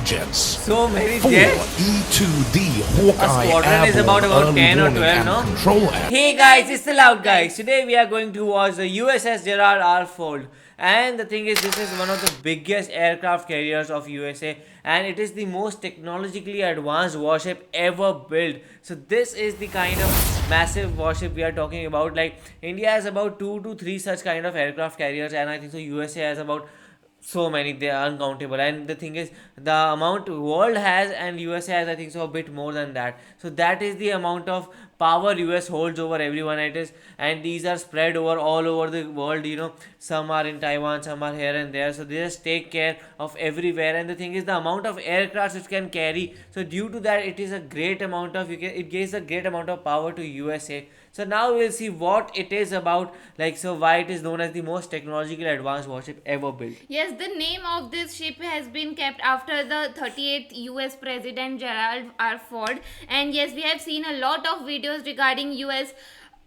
jets. So many 4 jets. E-2D Hawkeye squadron is about airborne 10 or early 12, warning no? and control air. Hey guys, it's the Loud Guys. Today we are going to watch the USS Gerald R4. And the thing is, this is one of the biggest aircraft carriers of USA, and it is the most technologically advanced warship ever built. So this is the kind of massive warship we are talking about. Like, India has about 2 to 3 such kind of aircraft carriers, and I think so USA has about so many, they are uncountable. And the thing is, the amount world has and USA has, I think so, a bit more than that. So that is the amount of power US holds over everyone it is, and these are spread over all over the world, you know. Some are in Taiwan, some are here and there, so they just take care of everywhere. And the thing is, the amount of aircraft it can carry, so due to that, it is a great amount of, it gives a great amount of power to USA. So now we'll see what it is about, like, so why it is known as the most technologically advanced warship ever built. Yes, the name of this ship has been kept after the 38th US President Gerald R. Ford. And yes, we have seen a lot of videos regarding US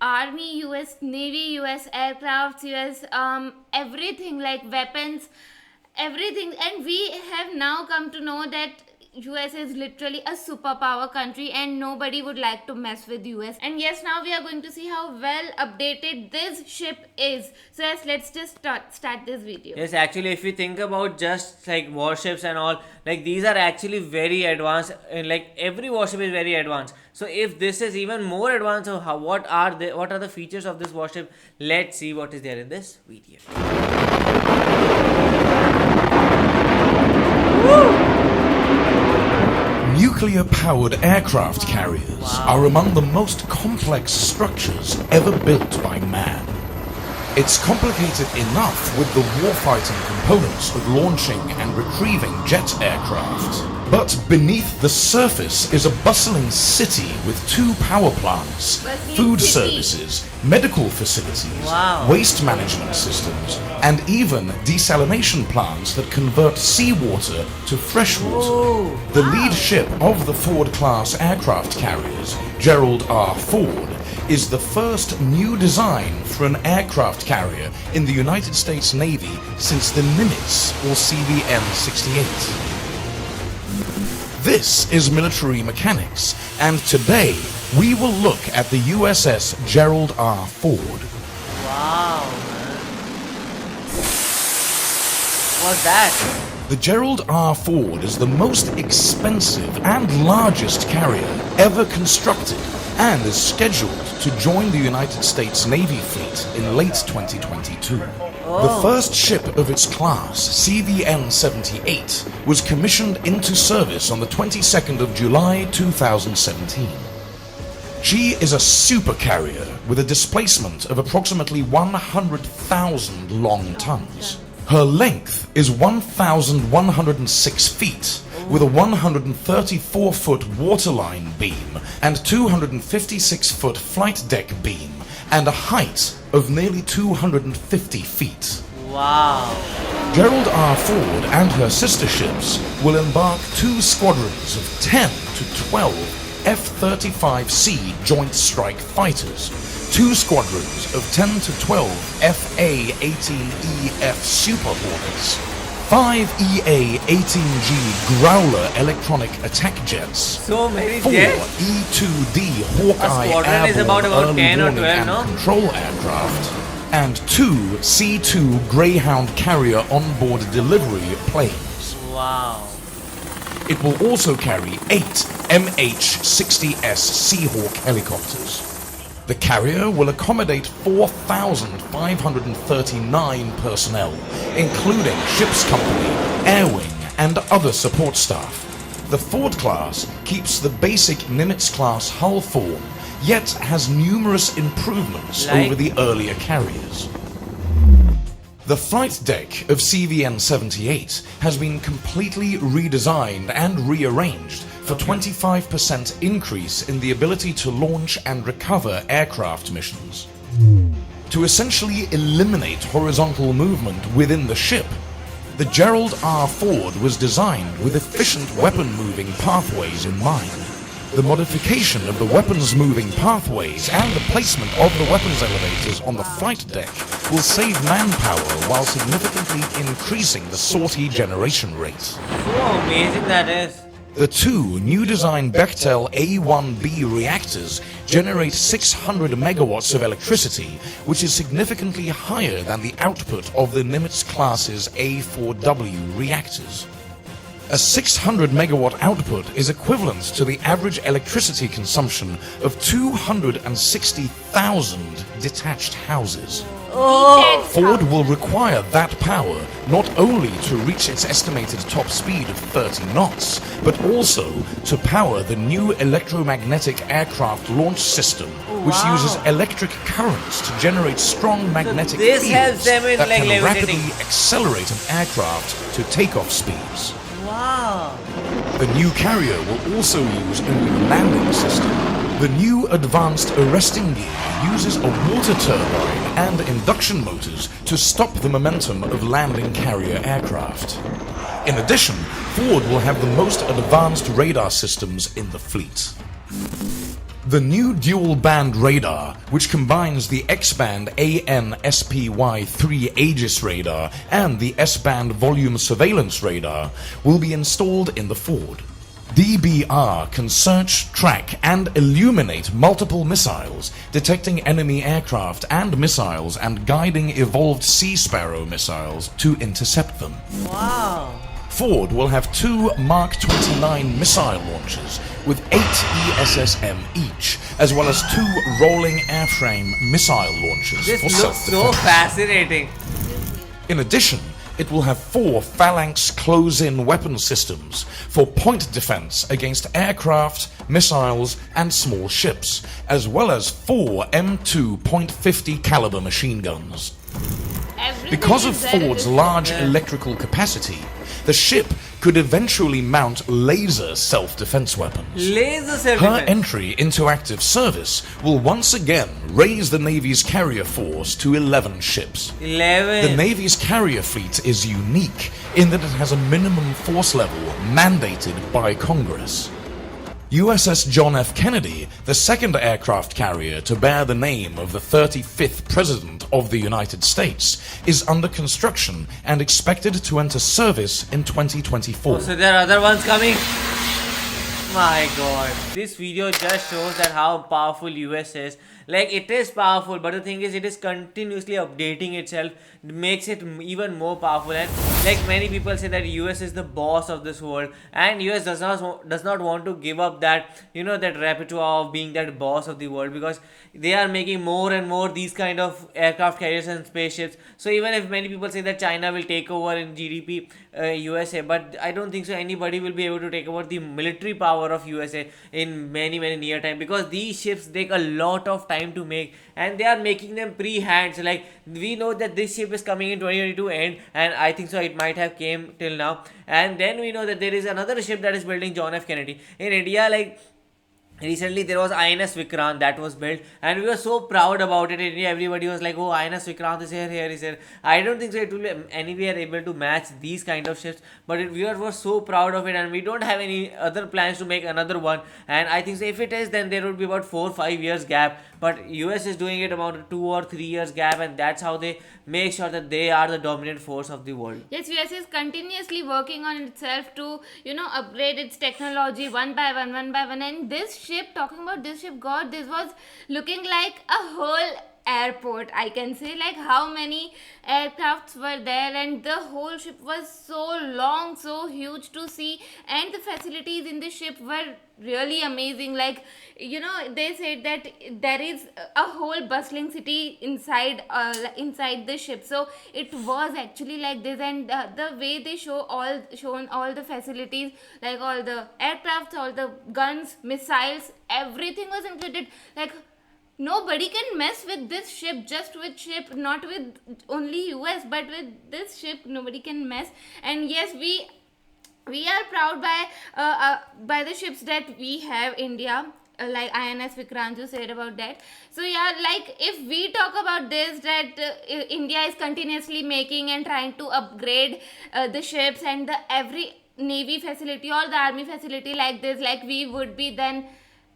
Army, US Navy, US aircrafts, US everything like weapons, everything. And we have now come to know that US is literally a superpower country and nobody would like to mess with US. And yes, now we are going to see how well updated this ship is. So yes, let's just start this video. Yes, actually, if you think about just like warships and all, like these are actually very advanced, and like every warship is very advanced. So if this is even more advanced, so what are the features of this warship? Let's see what is there in this video. Woo! Nuclear-powered aircraft carriers are among the most complex structures ever built by man. It's complicated enough with the warfighting components of launching and retrieving jet aircraft. But beneath the surface is a bustling city with 2 power plants, food services, medical facilities, waste management systems, and even desalination plants that convert seawater to fresh water. The lead ship of the Ford-class aircraft carriers, Gerald R. Ford, is the first new design for an aircraft carrier in the United States Navy since the Nimitz or CVN 68. This is military mechanics, and today we will look at the USS Gerald R. Ford. Wow, man. What's that? The Gerald R. Ford is the most expensive and largest carrier ever constructed, and is scheduled to join the United States Navy fleet in late 2022. The first ship of its class, CVN 78, was commissioned into service on the 22nd of July 2017. She is a super carrier with a displacement of approximately 100,000 long tons. Her length is 1,106 feet, with a 134-foot waterline beam and 256-foot flight deck beam, and a height of nearly 250 feet. Wow. Gerald R. Ford and her sister ships will embark 2 squadrons of 10 to 12 F-35C Joint Strike Fighters, 2 squadrons of 10 to 12 FA-18EF Super Hornets, 5 EA-18G Growler electronic attack jets, So many 4 jets. E-2D Hawkeye squadron is airborne about early 10 or warning 12, and no? control aircraft, and 2 C-2 Greyhound carrier onboard delivery planes. Wow. It will also carry 8 MH-60S Seahawk helicopters. The carrier will accommodate 4,539 personnel, including ship's company, air wing, and other support staff. The Ford class keeps the basic Nimitz-class hull form, yet has numerous improvements over the earlier carriers. The flight deck of CVN 78 has been completely redesigned and rearranged for 25% increase in the ability to launch and recover aircraft missions. To essentially eliminate horizontal movement within the ship, the Gerald R. Ford was designed with efficient weapon-moving pathways in mind. The modification of the weapons moving pathways and the placement of the weapons elevators on the flight deck will save manpower while significantly increasing the sortie generation rate. So amazing that is. The two new design Bechtel A1B reactors generate 600 megawatts of electricity, which is significantly higher than the output of the Nimitz class's A4W reactors. A 600 megawatt output is equivalent to the average electricity consumption of 260,000 detached houses. Ford will require that power not only to reach its estimated top speed of 30 knots, but also to power the new electromagnetic aircraft launch system, which uses electric currents to generate strong magnetic this fields helps them in, that like, can levitating. rapidly accelerate an aircraft to takeoff speeds. Wow. The new carrier will also use a new landing system. The new advanced arresting gear uses a water turbine and induction motors to stop the momentum of landing carrier aircraft. In addition, Ford will have the most advanced radar systems in the fleet. The new dual-band radar, which combines the X-band AN-SPY-3 Aegis radar and the S-band volume surveillance radar, will be installed in the Ford. DBR can search, track, and illuminate multiple missiles, detecting enemy aircraft and missiles and guiding evolved Sea Sparrow missiles to intercept them. Wow. Ford will have 2 Mark 29 missile launchers with 8 ESSM each, as well as 2 rolling airframe missile launchers This for looks so self-defense. fascinating. In addition, it will have 4 Phalanx close-in weapon systems for point defense against aircraft, missiles, and small ships, as well as 4 M2 .50 caliber machine guns. Everything Because of is there in Ford's this large Yeah. electrical capacity, the ship could eventually mount laser self-defense weapons. Laser Her self-defense. entry into active service will once again raise the Navy's carrier force to 11 ships. 11. The Navy's carrier fleet is unique in that it has a minimum force level mandated by Congress. USS John F. Kennedy, the second aircraft carrier to bear the name of the 35th President of the United States, is under construction and expected to enter service in 2024. So there are other ones coming. My god. This video just shows that how powerful US is. Like, it is powerful, but the thing is, it is continuously updating itself, makes it even more powerful. And like many people say that US is the boss of this world, and US does not want to give up that, you know, that repertoire of being that boss of the world, because they are making more and more these kind of aircraft carriers and spaceships. So even if many people say that China will take over in GDP, USA, but I don't think so anybody will be able to take over the military power of USA in many near time, because these ships take a lot of time to make, and they are making them pre-hand. So like, we know that this ship is coming in 2022 end, and I think so it might have came till now. And then we know that there is another ship that is building John F. Kennedy in India. Like, recently there was INS Vikrant that was built, and we were so proud about it. Everybody was like, oh, INS Vikrant is here is here. I don't think so it will be anywhere able to match these kind of ships, but we were so proud of it, and we don't have any other plans to make another one. And I think so if it is, then there would be about 4-5 years gap, but US is doing it about 2 or 3 years gap, and that's how they make sure that they are the dominant force of the world. Yes, US is continuously working on itself to, upgrade its technology one by one. And this ship, talking about this ship, God, this was looking like a whole airport, I can say. Like, how many aircrafts were there, and the whole ship was so long, so huge to see, and the facilities in the ship were really amazing. Like, they said that there is a whole bustling city inside the ship, so it was actually like this. And the way they shown all the facilities, like all the aircrafts, all the guns, missiles, everything was included. Like, nobody can mess with this ship, just with ship, not with only US, but with this ship nobody can mess. And yes, we are proud by the ships that we have India, like INS Vikrant, you said about that. So yeah, like, if we talk about this, that India is continuously making and trying to upgrade the ships, and navy facility or the army facility like this, like we would be then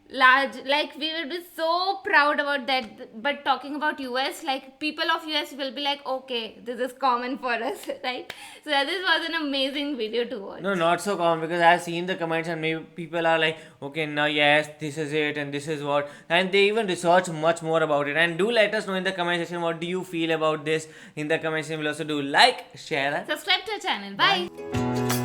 large, like we will be so proud about that. But talking about US, like people of US will be like, okay, this is common for us, right? So this was an amazing video to watch. No, not so common, because I've seen the comments and maybe people are like, okay, now yes, this is it and this is what, and they even research much more about it. And do let us know in the comment section what do you feel about this in the comment section below. So do like, share, and Subscribe to our channel. Bye.